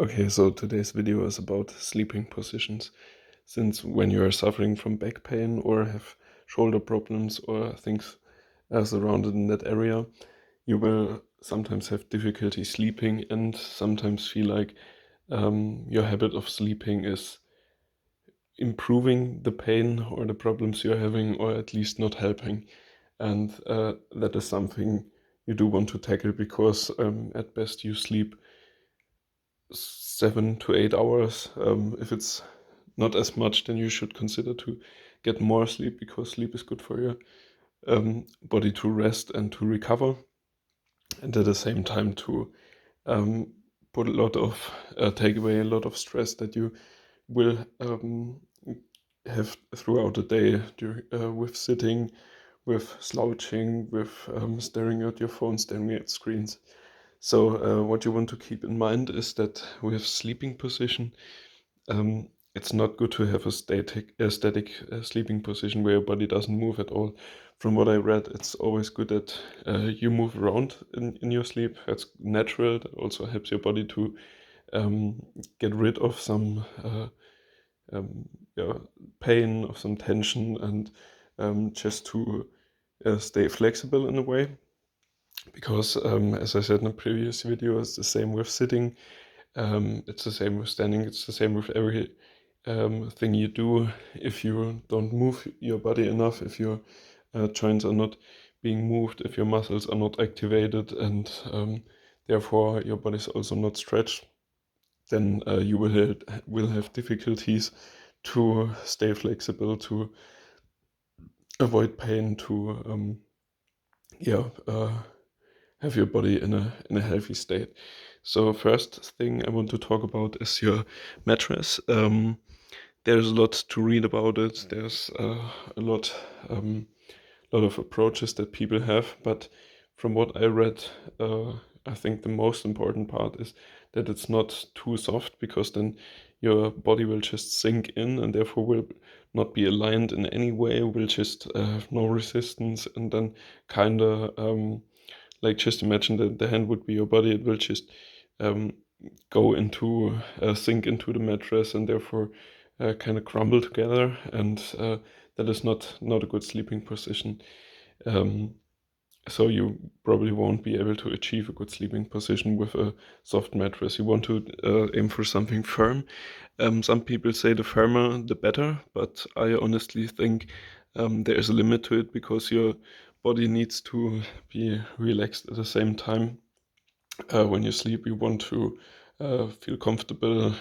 Okay, so today's video is about sleeping positions. Since when you are suffering from back pain or have shoulder problems or things surrounded in that area, you will sometimes have difficulty sleeping and sometimes feel like your habit of sleeping is improving the pain or the problems you're having, or at least not helping. And that is something you do want to tackle because at best you sleep 7 to 8 hours. If it's not as much, then you should consider to get more sleep because sleep is good for your body to rest and to recover, and at the same time to um, put a lot of take away a lot of stress that you will have throughout the day with sitting, with slouching, with staring at your phone, staring at screens. So what you want to keep in mind is that with sleeping position, it's not good to have a static sleeping position where your body doesn't move at all. From what I read, it's always good that you move around in your sleep. That's natural. That also helps your body to get rid of some um, yeah, pain, of some tension, and just to stay flexible in a way. Because as I said in a previous video, it's the same with sitting, it's the same with standing, it's the same with every thing you do. If you don't move your body enough, if your joints are not being moved, if your muscles are not activated, and therefore your body is also not stretched, then you will have difficulties to stay flexible, to avoid pain, to yeah have your body in a healthy state. So first thing I want to talk about is your mattress. There's a lot to read about it. There's a lot of approaches that people have, but from what I read, I think the most important part is that it's not too soft, because then your body will just sink in and therefore will not be aligned in any way, will just have no resistance, and then kind of like, just imagine that the hand would be your body. It will just um, go into sink into the mattress and therefore kind of crumble together, and that is not a good sleeping position. Um, so you probably won't be able to achieve a good sleeping position with a soft mattress. You want to aim for something firm. Some people say the firmer the better, but I honestly think there is a limit to it, because your body needs to be relaxed at the same time. When you sleep, you want to feel comfortable.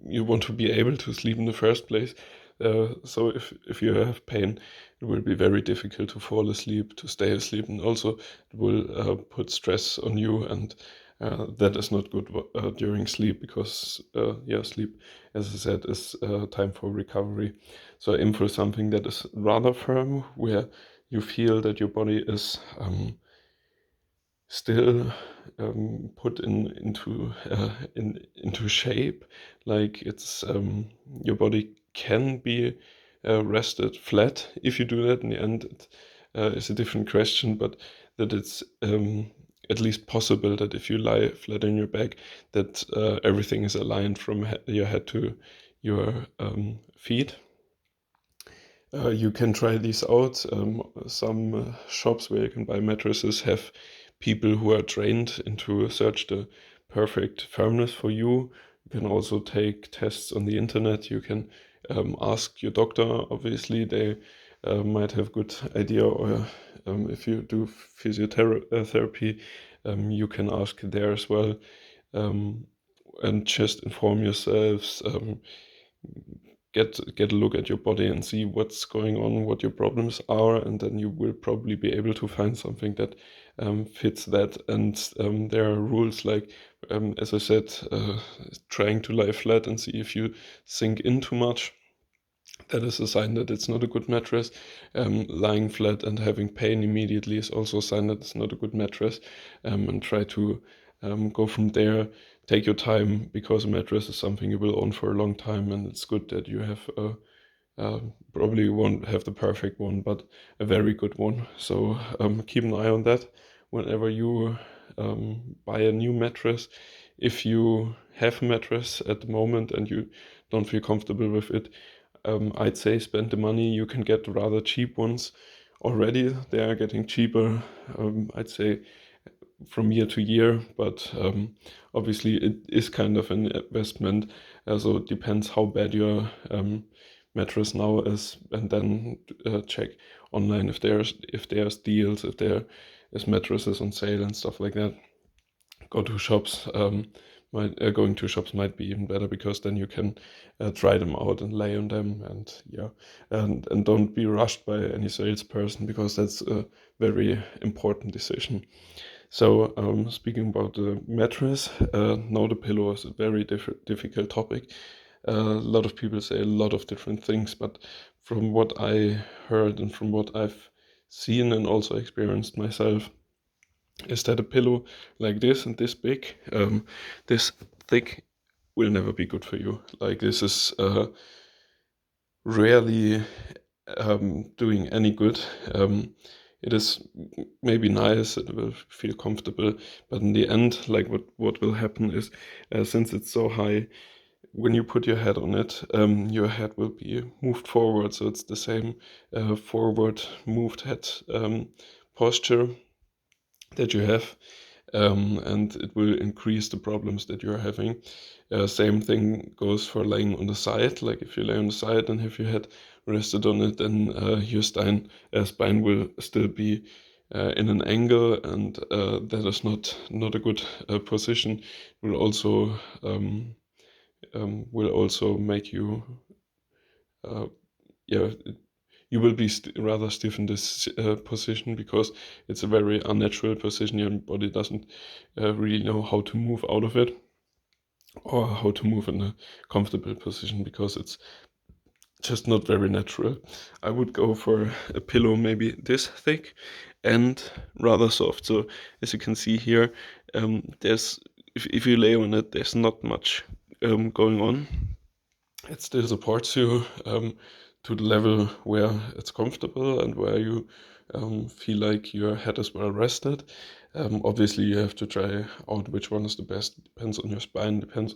You want to be able to sleep in the first place. So if you have pain, it will be very difficult to fall asleep, to stay asleep, and also it will put stress on you, and that is not good during sleep, because yeah, sleep, as I said, is time for recovery. So aim for something that is rather firm, where you feel that your body is still put into shape, like it's your body can be rested flat. If you do that in the end, it is a different question, but that it's at least possible that if you lie flat on your back, that everything is aligned from your head to your feet. You can try these out. Some shops where you can buy mattresses have people who are trained into search the perfect firmness for you. You can also take tests on the internet. You can ask your doctor. Obviously, they might have good idea. Or if you do physiotherapy, you can ask there as well, um, and just inform yourselves. Get a look at your body and see what's going on, what your problems are, and then you will probably be able to find something that fits that. And there are rules like, as I said, trying to lie flat and see if you sink in too much. That is a sign that it's not a good mattress. Lying flat and having pain immediately is also a sign that it's not a good mattress. And try to go from there. Take your time, because a mattress is something you will own for a long time, and it's good that you have probably you won't have the perfect one, but a very good one. So keep an eye on that whenever you buy a new mattress. If you have a mattress at the moment and you don't feel comfortable with it, I'd say spend the money. You can get rather cheap ones already. They are getting cheaper, I'd say, from year to year, but obviously it is kind of an investment. So it depends how bad your mattress now is, and then check online if there's deals, if there is mattresses on sale and stuff like that. Go to shops. Going to shops might be even better, because then you can try them out and lay on them, and yeah, and don't be rushed by any salesperson, because that's a very important decision. So speaking about the mattress, now the pillow is a very difficult topic. A lot of people say a lot of different things, but from what I heard and from what I've seen and also experienced myself, is that a pillow like this and this big, this thick, will never be good for you. Like, this is rarely doing any good. It is maybe nice, it will feel comfortable, but in the end, like what will happen is, since it's so high, when you put your head on it, your head will be moved forward, so it's the same forward moved head posture that you have, and it will increase the problems that you're having. Same thing goes for laying on the side. Like, if you lay on the side and have your head rested on it, then your spine will still be in an angle, and that is not a good position. Will also make you yeah, you will be rather stiff in this position, because it's a very unnatural position. Your body doesn't really know how to move out of it, or how to move in a comfortable position, because it's just not very natural. I would go for a pillow maybe this thick and rather soft. So as you can see here, there's if you lay on it, there's not much going on. It still supports you to the level where it's comfortable and where you feel like your head is well rested. Obviously, you have to try out which one is the best. Depends on your spine, depends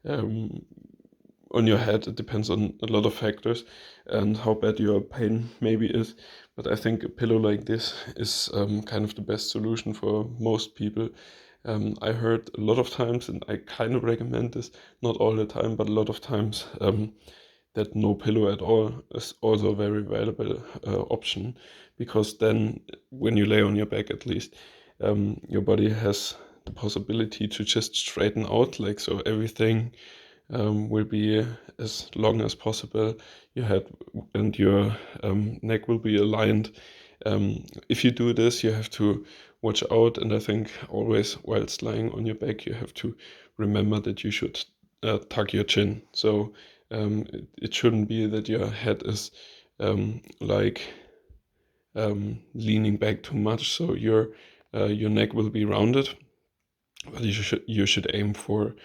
on your head. It depends on a lot of factors, and how bad your pain maybe is. But I think a pillow like this is kind of the best solution for most people. I heard a lot of times, and I kind of recommend this, not all the time, but a lot of times, that no pillow at all is also a very valuable option, because then when you lay on your back, at least, your body has the possibility to just straighten out, like, so everything will be as long as possible. Your head and your neck will be aligned. If you do this, you have to watch out, and I think always whilst lying on your back, you have to remember that you should tuck your chin. So it shouldn't be that your head is like leaning back too much, so your neck will be rounded, but you should aim for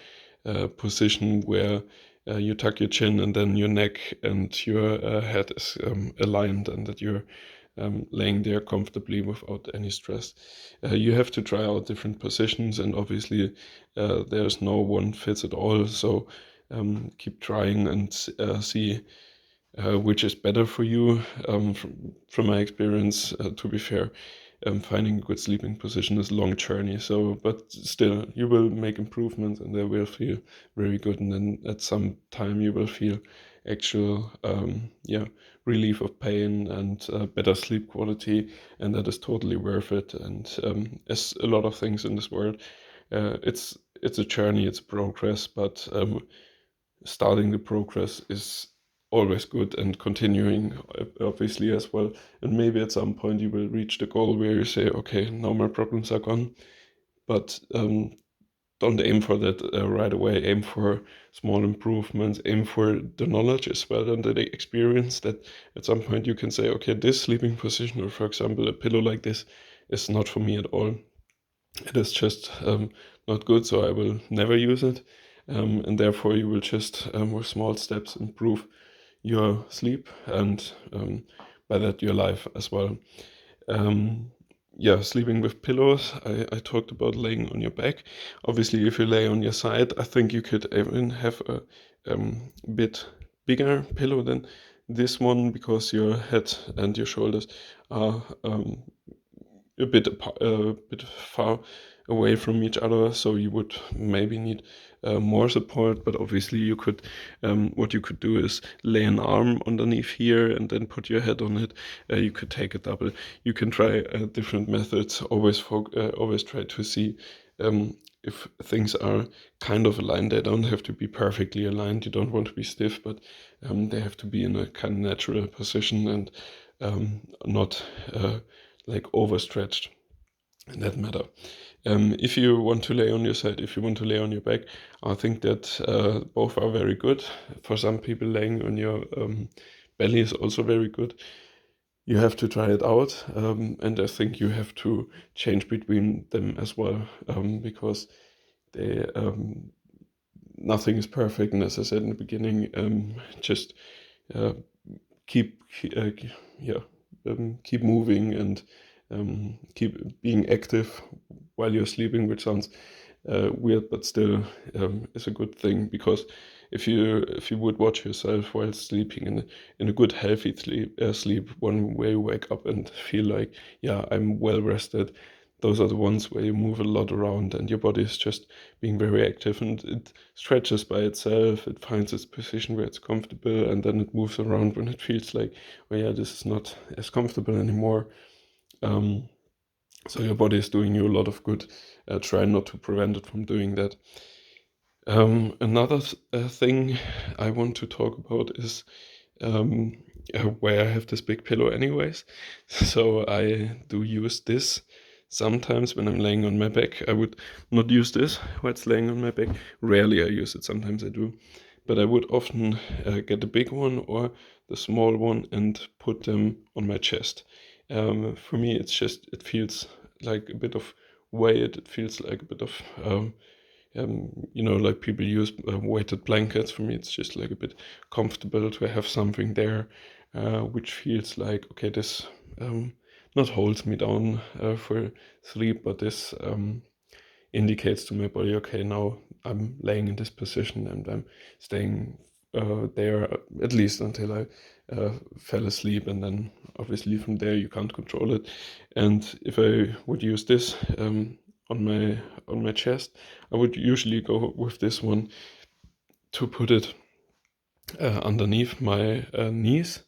a position where you tuck your chin, and then your neck and your head is aligned, and that you're laying there comfortably without any stress. You have to try out different positions, and obviously there's no one fits at all. So keep trying and see which is better for you. From my experience, to be fair, finding a good sleeping position is a long journey. So, but still, you will make improvements, and they will feel very good. And then at some time, you will feel actual, relief of pain and better sleep quality, and that is totally worth it. And as a lot of things in this world, it's a journey, it's progress, but starting the progress is always good, and continuing obviously as well. And maybe at some point you will reach the goal where you say, okay, now my problems are gone. But don't aim for that right away. Aim for small improvements, aim for the knowledge as well, and the experience, that at some point you can say, okay, this sleeping position, or for example a pillow like this, is not for me at all. It is just not good, so I will never use it. And therefore you will just with small steps improve your sleep, and by that your life as well. yeah, sleeping with pillows. I talked about laying on your back. Obviously, if you lay on your side, I think you could even have a bit bigger pillow than this one, because your head and your shoulders are a bit far away from each other, so you would maybe need more support. But obviously, you could what you could do is lay an arm underneath here and then put your head on it. You could take a double. You can try different methods. Always try to see if things are kind of aligned. They don't have to be perfectly aligned. You don't want to be stiff, but they have to be in a kind of natural position and not like overstretched in that matter. If you want to lay on your side, if you want to lay on your back, I think that both are very good. For some people, laying on your belly is also very good. You have to try it out, and I think you have to change between them as well, because they nothing is perfect. And as I said in the beginning, just uh, keep yeah keep moving and keep being active while you're sleeping, which sounds weird, but still is a good thing, because if you would watch yourself while sleeping in a good healthy sleep, one where you wake up and feel like, yeah, I'm well rested. Those are the ones where you move a lot around and your body is just being very active, and it stretches by itself. It finds its position where it's comfortable, and then it moves around when it feels like, well, yeah, this is not as comfortable anymore. Um, so your body is doing you a lot of good. Try not to prevent it from doing that. Another thing I want to talk about is um, where I have this big pillow anyways. So I do use this sometimes when I'm laying on my back. I would not use this while it's laying on my back. Rarely I use it, sometimes I do. But I would often get the big one or the small one and put them on my chest. For me, it feels like a bit of weight. It feels like a bit of like people use weighted blankets. For me, it's just like a bit comfortable to have something there, which feels like, okay, this not holds me down for sleep, but this indicates to my body, okay, now I'm laying in this position and I'm staying there at least until I fell asleep, and then obviously from there you can't control it. And if I would use this on my chest, I would usually go with this one to put it underneath my knees,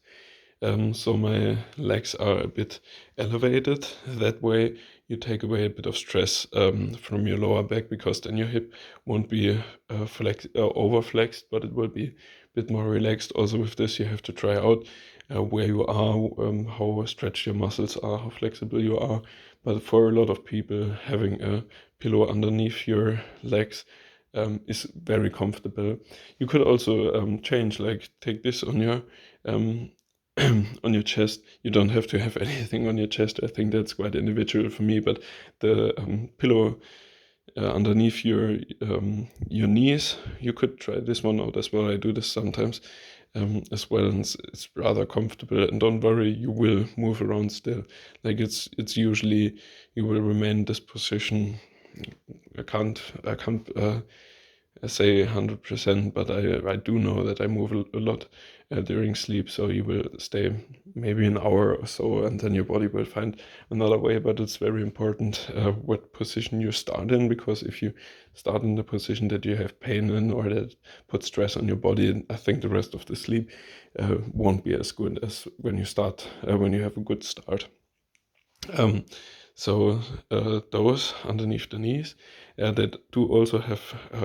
so my legs are a bit elevated. That way you take away a bit of stress from your lower back, because then your hip won't be over flexed, but it will be a bit more relaxed. Also with this, you have to try out where you are, how stretched your muscles are, how flexible you are. But for a lot of people, having a pillow underneath your legs is very comfortable. You could also change, like take this on your um, on your chest. You don't have to have anything on your chest. I think that's quite individual for me. But the pillow underneath your knees, you could try this one out as well. I do this sometimes as well, and it's rather comfortable. And don't worry, you will move around still. Like it's usually you will remain in this position. I can't say 100%, but I do know that I move a lot during sleep. So you will stay maybe an hour or so, and then your body will find another way. But it's very important what position you start in, because if you start in the position that you have pain in or that puts stress on your body, I think the rest of the sleep won't be as good as when you start when you have a good start. Um, so those underneath the knees, that do also have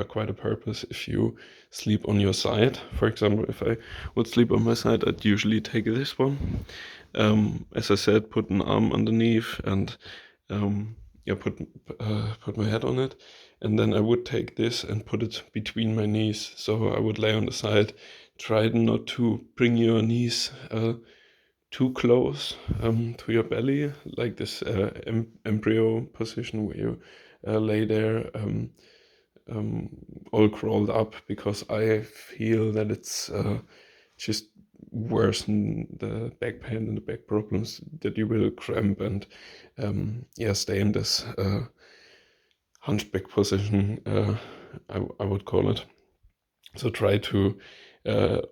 quite a purpose if you sleep on your side. For example, if I would sleep on my side, I'd usually take this one. As I said, put an arm underneath and yeah, put my head on it, and then I would take this and put it between my knees. So I would lay on the side, try not to bring your knees too close to your belly, like this embryo position where you lay there all crawled up, because I feel that it's just worsen the back pain and the back problems, that you will cramp and stay in this hunchback position, I would call it. So try to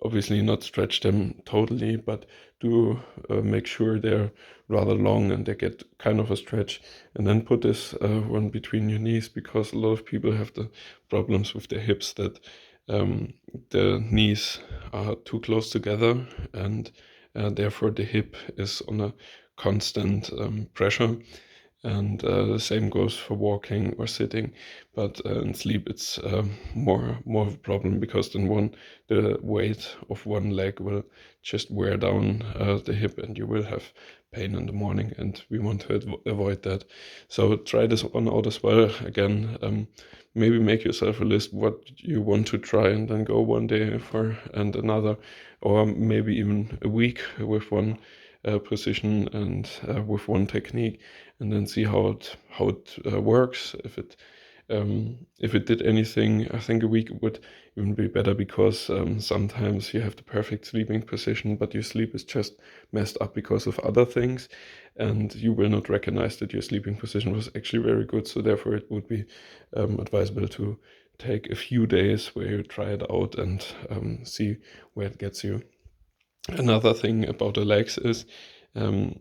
obviously not stretch them totally, but do make sure they're rather long and they get kind of a stretch. And then put this one between your knees, because a lot of people have the problems with their hips that the knees are too close together, and therefore the hip is on a constant pressure. And the same goes for walking or sitting, but in sleep it's more of a problem, because then the weight of one leg will just wear down the hip, and you will have pain in the morning, and we want to avoid that. So try this one out as well. Again, maybe make yourself a list what you want to try, and then go one day for and another, or maybe even a week with one position and with one technique, and then see how it works. If it did anything, I think a week would even be better, because sometimes you have the perfect sleeping position, but your sleep is just messed up because of other things, and you will not recognize that your sleeping position was actually very good. So therefore it would be advisable to take a few days where you try it out and see where it gets you. Another thing about the legs is um,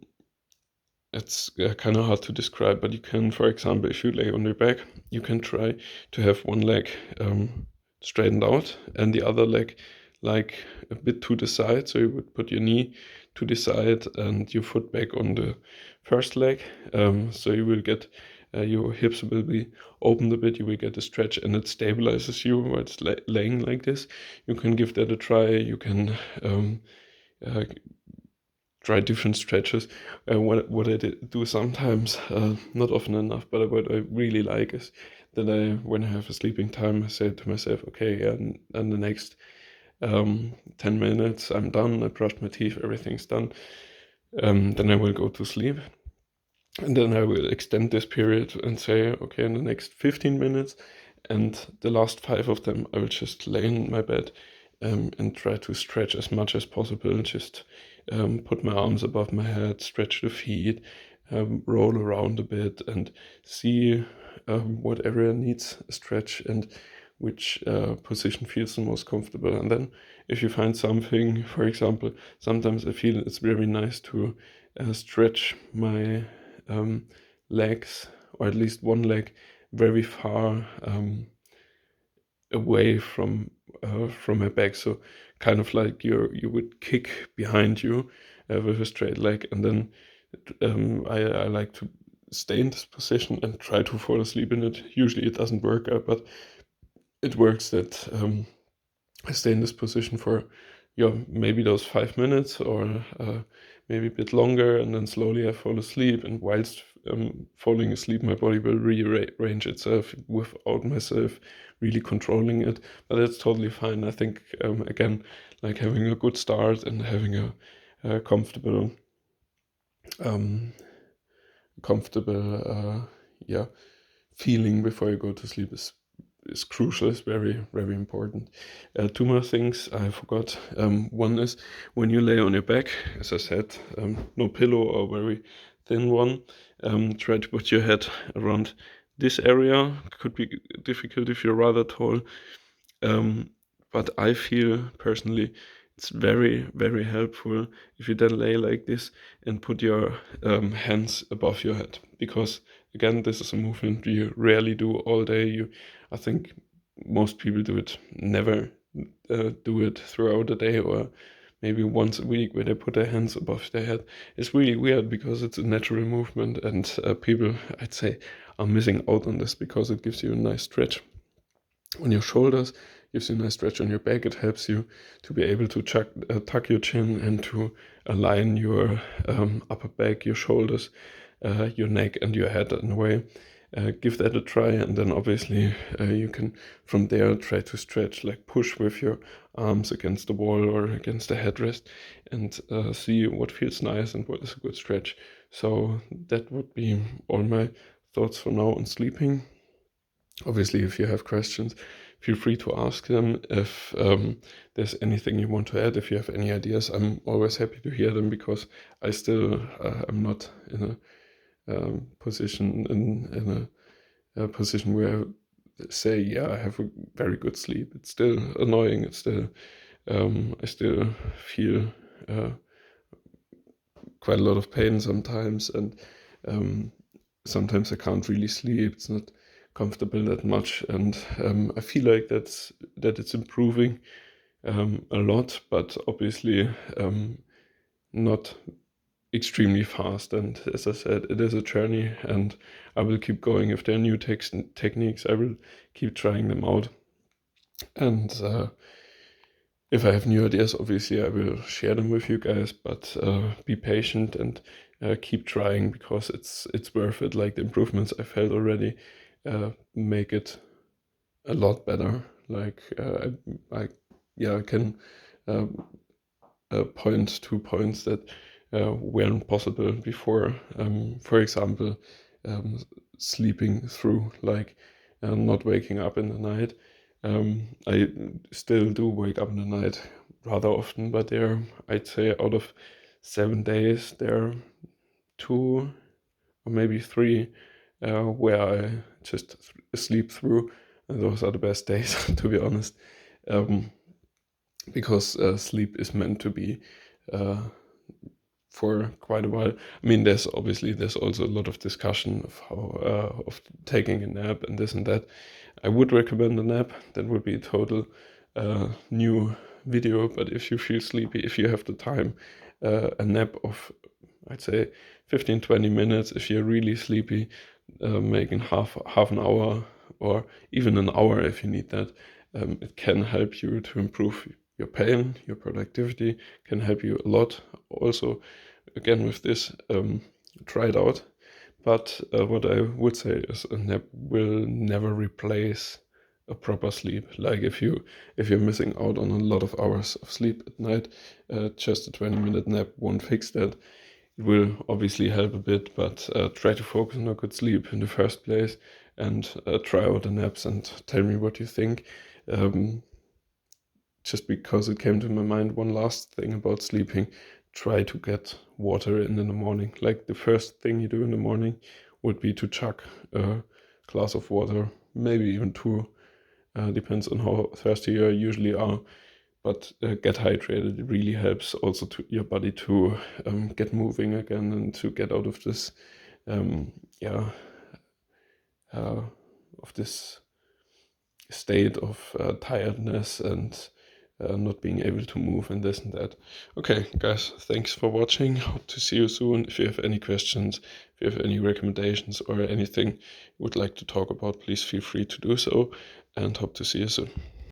it's kind of hard to describe, but you can, for example, if you lay on your back, you can try to have one leg straightened out and the other leg like a bit to the side. So you would put your knee to the side and your foot back on the first leg. So you will get your hips will be opened a bit, you will get a stretch, and it stabilizes you while it's laying like this. You can give that a try. You can uh, try different stretches. What I do sometimes, not often enough, but what I really like is that when I have a sleeping time, I say to myself, okay, and the next 10 minutes I'm done, I brushed my teeth, everything's done. Then I will go to sleep. And then I will extend this period and say, okay, in the next 15 minutes, and the last 5 of them, I will just lay in my bed and try to stretch as much as possible, and just put my arms above my head, stretch the feet, roll around a bit, and see what area needs a stretch and which position feels the most comfortable. And then if you find something, for example, sometimes I feel it's very nice to stretch my legs, or at least one leg, very far away from my back. So kind of like you would kick behind you with a straight leg, and then I like to stay in this position and try to fall asleep in it. Usually it doesn't work out, but it works that I stay in this position for maybe those 5 minutes, or maybe a bit longer, and then slowly I fall asleep. And whilst falling asleep, my body will rearrange itself without myself really controlling it. But that's totally fine. I think again, like having a good start and having a um, comfortable feeling before you go to sleep is crucial, is very important. Two more things I forgot. One is when you lay on your back, as I said, no pillow or very thin one. Try to put your head around this area. Could be difficult if you're rather tall. But I feel personally it's very helpful if you then lay like this and put your hands above your head, because again, this is a movement you rarely do all day. I think most people do it never do it throughout the day, or maybe once a week, where they put their hands above their head. It's really weird because it's a natural movement, and people, I'd say, are missing out on this, because it gives you a nice stretch on your shoulders, gives you a nice stretch on your back. It helps you to be able to tuck your chin and to align your upper back, your shoulders, your neck, and your head in a way. Give that a try, and then obviously you can from there try to stretch, like push with your arms against the wall or against the headrest, and see what feels nice and what is a good stretch. So that would be all my thoughts for now on sleeping. Obviously, if you have questions, feel free to ask them. If there's anything you want to add, if you have any ideas, I'm always happy to hear them, because I still am not in a position in a position where I say, yeah, I have a very good sleep. It's still annoying. It's still I still feel quite a lot of pain sometimes, and sometimes I can't really sleep. It's not comfortable that much, and I feel like that it's improving a lot, but obviously not extremely fast. And as I said, it is a journey, and I will keep going. If there are new techniques, I will keep trying them out. And if I have new ideas, obviously I will share them with you guys. But be patient and keep trying, because it's worth it. Like, the improvements I felt already make it a lot better. Like I can uh, point to points that weren't possible before. For example, um, sleeping through, like not waking up in the night. I still do wake up in the night rather often, but I'd say out of 7 days, there are 2 or maybe 3 where I just sleep through, and those are the best days, to be honest. Um, because sleep is meant to be uh, for quite a while. I mean, there's also a lot of discussion of how of taking a nap and this and that. I would recommend a nap. That would be a total new video. But if you feel sleepy, if you have the time, a nap of, I'd say, 15-20 minutes. If you're really sleepy, making half an hour or even an hour if you need that. It can help you to improve your pain, your productivity, can help you a lot. Also, again, with this, try it out. But what I would say is a nap will never replace a proper sleep. Like, if you're missing out on a lot of hours of sleep at night, just a 20-minute nap won't fix that. It will obviously help a bit, but try to focus on a good sleep in the first place, and try out the naps and tell me what you think. Just because it came to my mind, one last thing about sleeping: try to get water in the morning. Like, the first thing you do in the morning would be to chug a glass of water, maybe even 2. Depends on how thirsty you usually are. But get hydrated. It really helps also to your body to get moving again, and to get out of this, yeah, of this state of tiredness and not being able to move and this and that. Okay, guys, thanks for watching. Hope to see you soon. If you have any questions, if you have any recommendations or anything you would like to talk about, please feel free to do so, and hope to see you soon.